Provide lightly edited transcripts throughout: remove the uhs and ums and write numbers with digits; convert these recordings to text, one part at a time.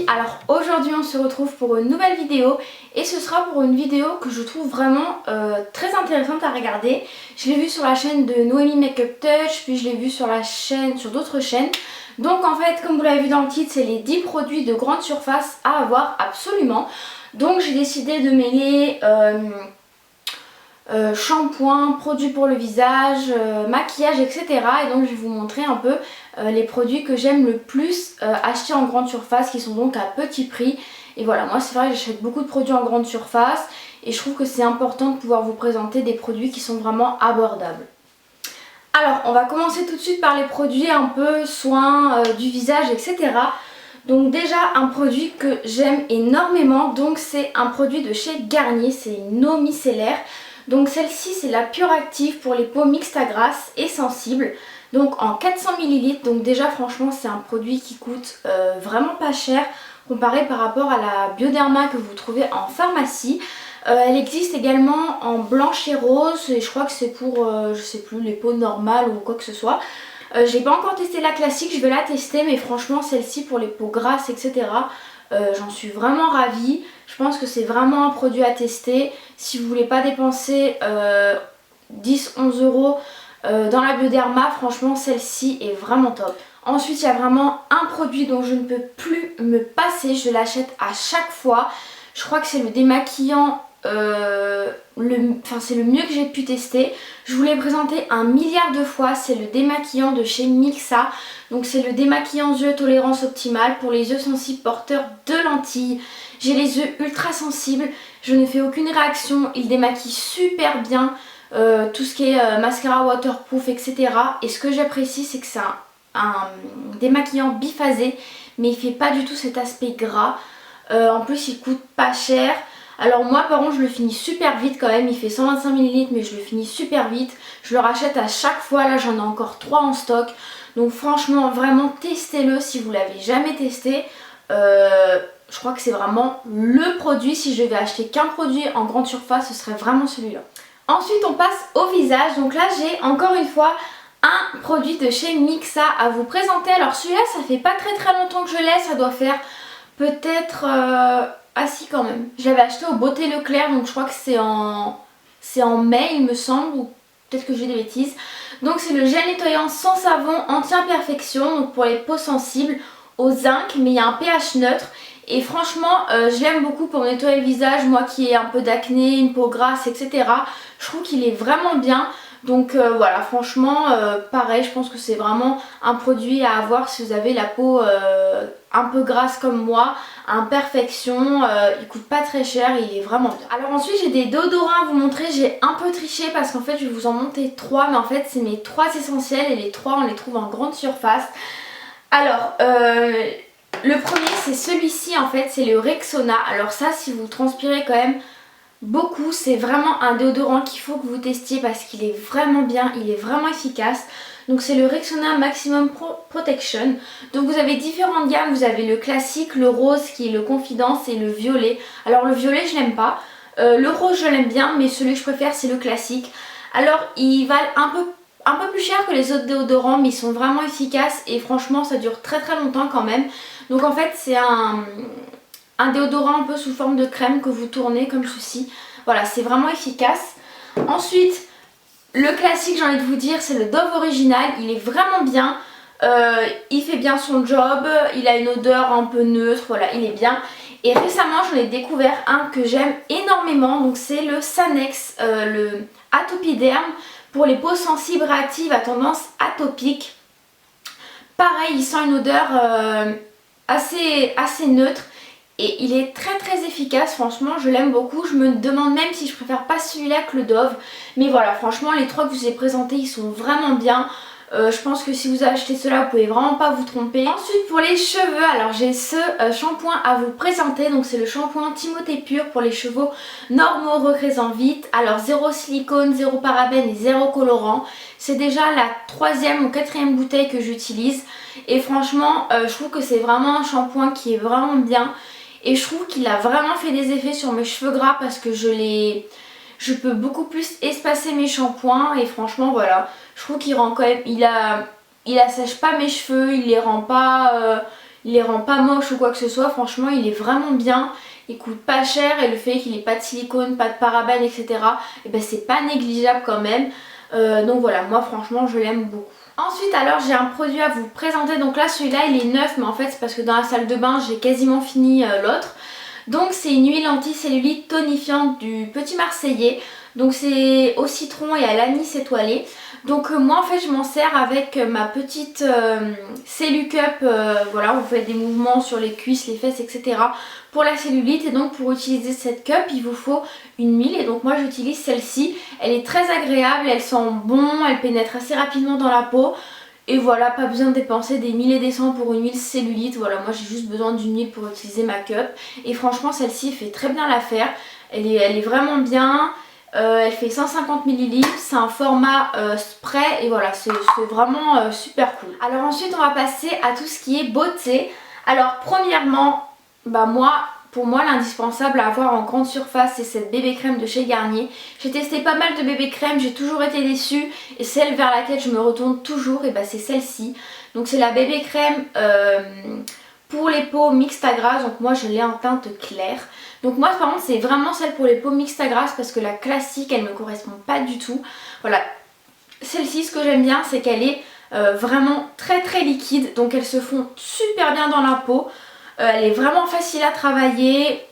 Alors aujourd'hui on se retrouve pour une nouvelle vidéo et ce sera pour une vidéo que je trouve vraiment très intéressante à regarder. Je l'ai vue sur la chaîne de Noémie Makeup Touch, puis je l'ai vue sur d'autres chaînes. Donc en fait, comme vous l'avez vu dans le titre, c'est les 10 produits de grande surface à avoir absolument. Donc j'ai décidé de mêler shampoing, produits pour le visage, maquillage, etc. Et donc je vais vous montrer un peu les produits que j'aime le plus acheter en grande surface, qui sont donc à petit prix. Et voilà, moi c'est vrai que j'achète beaucoup de produits en grande surface et je trouve que c'est important de pouvoir vous présenter des produits qui sont vraiment abordables. Alors on va commencer tout de suite par les produits un peu soins du visage, etc. Donc déjà un produit que j'aime énormément, donc c'est un produit de chez Garnier, c'est une eau micellaire. Donc celle-ci c'est la Pure Active pour les peaux mixtes à grasse et sensibles. Donc en 400 ml, donc déjà franchement c'est un produit qui coûte vraiment pas cher comparé par rapport à la Bioderma que vous trouvez en pharmacie. Elle existe également en blanche et rose et je crois que c'est pour, je sais plus, les peaux normales ou quoi que ce soit. J'ai pas encore testé la classique, je vais la tester, mais franchement celle-ci pour les peaux grasses, etc. J'en suis vraiment ravie. Je pense que c'est vraiment un produit à tester. Si vous voulez pas dépenser 10-11 € dans la Bioderma, franchement celle-ci est vraiment top. Ensuite il y a vraiment un produit dont je ne peux plus me passer, je l'achète à chaque fois. Je crois que c'est le démaquillant, c'est le mieux que j'ai pu tester. Je vous l'ai présenté un milliard de fois, c'est le démaquillant de chez Mixa. Donc c'est le démaquillant yeux tolérance optimale pour les yeux sensibles porteurs de lentilles. J'ai les yeux ultra sensibles, je ne fais aucune réaction, il démaquille super bien. Tout ce qui est mascara waterproof, etc. Et ce que j'apprécie, c'est que c'est un démaquillant biphasé, mais il fait pas du tout cet aspect gras. En plus il coûte pas cher. Alors moi par contre je le finis super vite quand même, il fait 125 ml mais je le finis super vite. Je le rachète à chaque fois, là j'en ai encore 3 en stock. Donc franchement vraiment testez-le si vous l'avez jamais testé. Je crois que c'est vraiment le produit, si je devais acheter qu'un produit en grande surface ce serait vraiment celui-là. Ensuite on passe au visage, donc là j'ai encore une fois un produit de chez Mixa à vous présenter. Alors celui-là ça fait pas très longtemps que je l'ai, ça doit faire peut-être... Ah si quand même. Je l'avais acheté au Beauté Leclerc, donc je crois que c'est en mai il me semble, ou peut-être que j'ai des bêtises. Donc c'est le gel nettoyant sans savon anti-imperfection, donc pour les peaux sensibles au zinc, mais il y a un pH neutre. Et franchement je l'aime beaucoup pour nettoyer le visage, moi qui ai un peu d'acné, une peau grasse, etc. Je trouve qu'il est vraiment bien. Donc voilà, franchement pareil, je pense que c'est vraiment un produit à avoir si vous avez la peau un peu grasse comme moi, imperfection, il coûte pas très cher, il est vraiment bien. Alors ensuite j'ai des déodorants à vous montrer, j'ai un peu triché parce qu'en fait je vais vous en monter 3, mais en fait c'est mes 3 essentiels et les 3 on les trouve en grande surface. Alors le premier c'est celui-ci en fait, c'est le Rexona. Alors ça si vous transpirez quand même beaucoup, c'est vraiment un déodorant qu'il faut que vous testiez parce qu'il est vraiment bien, il est vraiment efficace. Donc c'est le Rexona Maximum Protection. Donc vous avez différentes gammes, vous avez le classique, le rose qui est le Confidence et le violet. Alors le violet je l'aime pas, le rose je l'aime bien, mais celui que je préfère c'est le classique. Alors ils valent un peu plus cher que les autres déodorants, mais ils sont vraiment efficaces et franchement ça dure très longtemps quand même. Donc en fait c'est un déodorant un peu sous forme de crème que vous tournez comme ceci. Voilà, c'est vraiment efficace. Ensuite, le classique, j'ai envie de vous dire, c'est le Dove original. Il est vraiment bien. Il fait bien son job. Il a une odeur un peu neutre. Voilà, il est bien. Et récemment, j'en ai découvert un que j'aime énormément. Donc c'est le Sanex, le Atopiderm pour les peaux sensibles réactives à tendance atopique. Pareil, il sent une odeur assez neutre. Et il est très efficace, franchement je l'aime beaucoup. Je me demande même si je préfère pas celui-là que le Dove. Mais voilà, franchement les 3 que je vous ai présentés ils sont vraiment bien. Je pense que si vous achetez cela vous pouvez vraiment pas vous tromper. Ensuite pour les cheveux, alors j'ai ce shampoing à vous présenter. Donc c'est le shampoing Timothée Pur pour les cheveux normaux recrésant vite. Alors 0 silicone, 0 parabène et 0 colorant. C'est déjà la 3e ou 4e bouteille que j'utilise. Et franchement je trouve que c'est vraiment un shampoing qui est vraiment bien. Et je trouve qu'il a vraiment fait des effets sur mes cheveux gras parce que je peux beaucoup plus espacer mes shampoings et franchement voilà, je trouve qu'il rend quand même, il assèche pas mes cheveux, il les rend pas, il les rend pas moches ou quoi que ce soit. Franchement il est vraiment bien, il coûte pas cher et le fait qu'il ait pas de silicone, pas de parabènes, etc. et ben c'est pas négligeable quand même. Donc voilà, moi franchement je l'aime beaucoup. Ensuite alors j'ai un produit à vous présenter, donc là celui-là il est neuf mais en fait c'est parce que dans la salle de bain j'ai quasiment fini l'autre. Donc c'est une huile anti-cellulite tonifiante du Petit Marseillais. Donc c'est au citron et à l'anis étoilé. Donc moi en fait je m'en sers avec ma petite Cellucup, voilà, vous faites des mouvements sur les cuisses, les fesses, etc. pour la cellulite. Et donc pour utiliser cette cup il vous faut une huile et donc moi j'utilise celle-ci. Elle est très agréable, elle sent bon, elle pénètre assez rapidement dans la peau. Et voilà, pas besoin de dépenser des milliers et des cents pour une huile cellulite. Voilà, moi j'ai juste besoin d'une huile pour utiliser ma cup. Et franchement celle-ci fait très bien l'affaire. Elle est vraiment bien. Elle fait 150 ml, c'est un format spray et voilà, c'est vraiment super cool. Alors ensuite on va passer à tout ce qui est beauté. Alors premièrement, bah pour moi l'indispensable à avoir en grande surface c'est cette bébé crème de chez Garnier. J'ai testé pas mal de bébé crème, j'ai toujours été déçue et celle vers laquelle je me retourne toujours et bah c'est celle-ci. Donc c'est la bébé crème pour les peaux mixtes à grasse, donc moi je l'ai en teinte claire. Donc moi par contre c'est vraiment celle pour les peaux mixtes à grasse parce que la classique elle me correspond pas du tout. Voilà, celle-ci ce que j'aime bien c'est qu'elle est vraiment très très liquide, donc elle se fond super bien dans la peau. Elle est vraiment facile à travailler,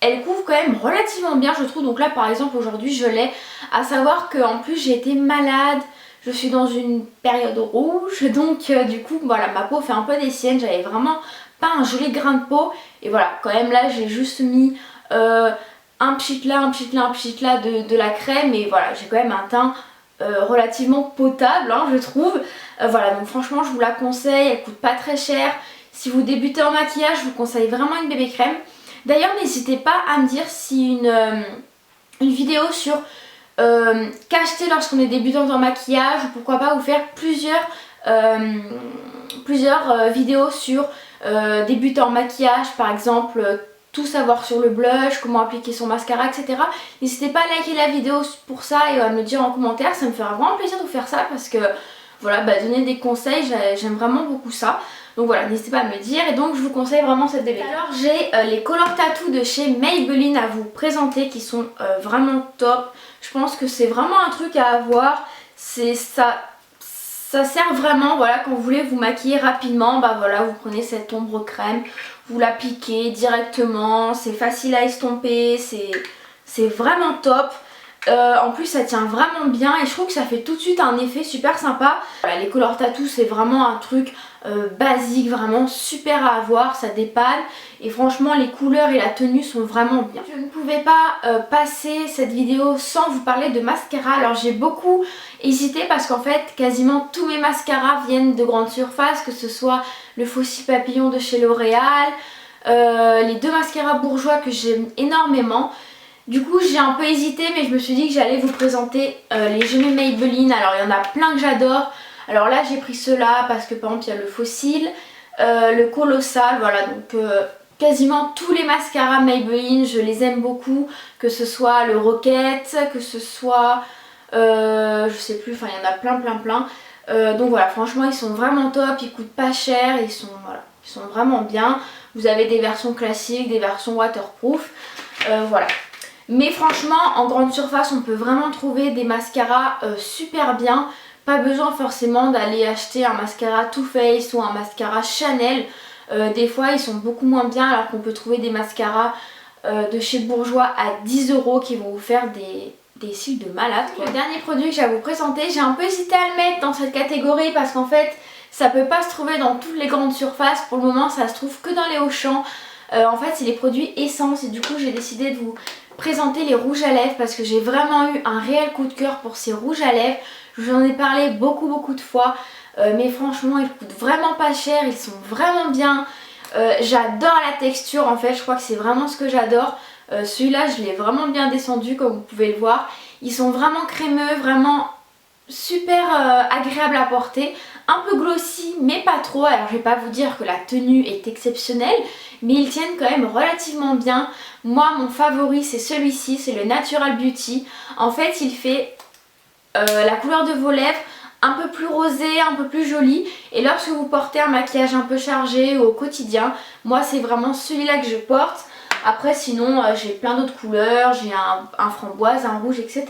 elle couvre quand même relativement bien je trouve. Donc là par exemple aujourd'hui je l'ai, à savoir qu'en plus j'ai été malade, je suis dans une période rouge, donc du coup voilà ma peau fait un peu des siennes, j'avais vraiment pas un joli grain de peau. Et voilà, quand même là j'ai juste mis un pchit là, un pchit là, un pchit là de la crème. Et voilà, j'ai quand même un teint relativement potable hein, je trouve. Voilà, donc franchement je vous la conseille, elle coûte pas très cher. Si vous débutez en maquillage, je vous conseille vraiment une bébé crème. D'ailleurs n'hésitez pas à me dire si une vidéo sur qu'acheter lorsqu'on est débutante en maquillage, ou pourquoi pas vous faire plusieurs vidéos sur débuter en maquillage, par exemple tout savoir sur le blush, comment appliquer son mascara, etc. N'hésitez pas à liker la vidéo pour ça et à me le dire en commentaire, ça me fera vraiment plaisir de vous faire ça parce que voilà, donner des conseils, j'aime vraiment beaucoup ça. Donc voilà, n'hésitez pas à me le dire et donc je vous conseille vraiment cette bébé. Alors j'ai les Color Tattoo de chez Maybelline à vous présenter qui sont vraiment top. Je pense que c'est vraiment un truc à avoir, ça sert vraiment, voilà, quand vous voulez vous maquiller rapidement, bah voilà, vous prenez cette ombre crème, vous l'appliquez directement, c'est facile à estomper, c'est vraiment top. En plus ça tient vraiment bien et je trouve que ça fait tout de suite un effet super sympa. Voilà, les Color Tattoo c'est vraiment un truc basique, vraiment super à avoir, ça dépanne et franchement les couleurs et la tenue sont vraiment bien. Je ne pouvais pas passer cette vidéo sans vous parler de mascara. Alors j'ai beaucoup hésité parce qu'en fait quasiment tous mes mascaras viennent de grande surface, que ce soit le Fossil Papillon de chez L'Oréal, les deux mascaras bourgeois que j'aime énormément. Du coup j'ai un peu hésité mais je me suis dit que j'allais vous présenter les gemmes Maybelline. Alors il y en a plein que j'adore. Alors là j'ai pris ceux-là parce que par exemple il y a le Fossil, le Colossal, voilà donc quasiment tous les mascaras Maybelline je les aime beaucoup. Que ce soit le Rocket, que ce soit je sais plus, enfin il y en a plein. Donc voilà, franchement ils sont vraiment top, ils coûtent pas cher, ils sont vraiment bien. Vous avez des versions classiques, des versions waterproof, voilà. Mais franchement en grande surface on peut vraiment trouver des mascaras super bien. Pas besoin forcément d'aller acheter un mascara Too Faced ou un mascara Chanel. Des fois ils sont beaucoup moins bien alors qu'on peut trouver des mascaras de chez Bourjois à 10 € qui vont vous faire des cils de malade quoi. Le dernier produit que j'ai à vous présenter, j'ai un peu hésité à le mettre dans cette catégorie parce qu'en fait ça peut pas se trouver dans toutes les grandes surfaces. Pour le moment ça se trouve que dans les Auchan. En fait c'est les produits Essence et du coup j'ai décidé de vous présenter les rouges à lèvres parce que j'ai vraiment eu un réel coup de cœur pour ces rouges à lèvres. Je vous en ai parlé beaucoup de fois mais franchement ils coûtent vraiment pas cher, ils sont vraiment bien. J'adore la texture en fait, je crois que c'est vraiment ce que j'adore. Celui-là je l'ai vraiment bien descendu comme vous pouvez le voir. Ils sont vraiment crémeux, vraiment super agréable à porter, un peu glossy mais pas trop. Alors je vais pas vous dire que la tenue est exceptionnelle mais ils tiennent quand même relativement bien. Moi mon favori c'est celui-ci, c'est le Natural Beauty. En fait il fait la couleur de vos lèvres un peu plus rosé, un peu plus joli. Et lorsque vous portez un maquillage un peu chargé au quotidien, moi c'est vraiment celui-là que je porte. Après sinon j'ai plein d'autres couleurs, j'ai un framboise, un rouge, etc.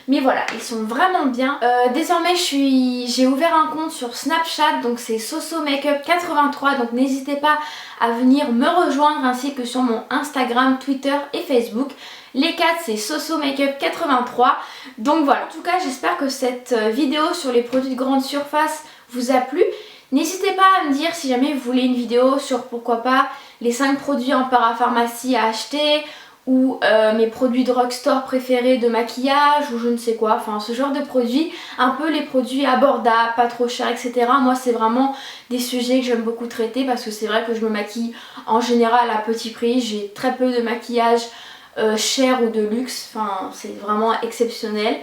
Mais voilà, ils sont vraiment bien. Désormais j'ai ouvert un compte sur Snapchat, donc c'est Soso Makeup 83, donc n'hésitez pas à venir me rejoindre ainsi que sur mon Instagram, Twitter et Facebook. Les 4 c'est Soso Makeup 83. Donc voilà, en tout cas j'espère que cette vidéo sur les produits de grande surface vous a plu. N'hésitez pas à me dire si jamais vous voulez une vidéo sur pourquoi pas les 5 produits en parapharmacie à acheter ou mes produits drugstore préférés de maquillage ou je ne sais quoi, enfin ce genre de produits, un peu les produits abordables, pas trop chers, etc. Moi c'est vraiment des sujets que j'aime beaucoup traiter parce que c'est vrai que je me maquille en général à petit prix, j'ai très peu de maquillage cher ou de luxe, enfin c'est vraiment exceptionnel.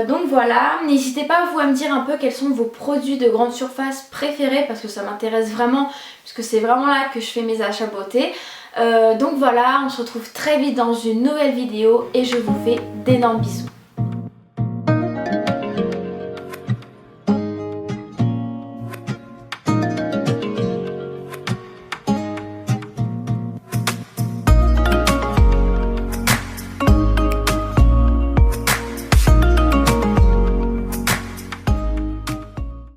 Donc voilà, n'hésitez pas vous à me dire un peu quels sont vos produits de grande surface préférés parce que ça m'intéresse vraiment puisque c'est vraiment là que je fais mes achats beauté. Donc voilà, on se retrouve très vite dans une nouvelle vidéo et je vous fais d'énormes bisous.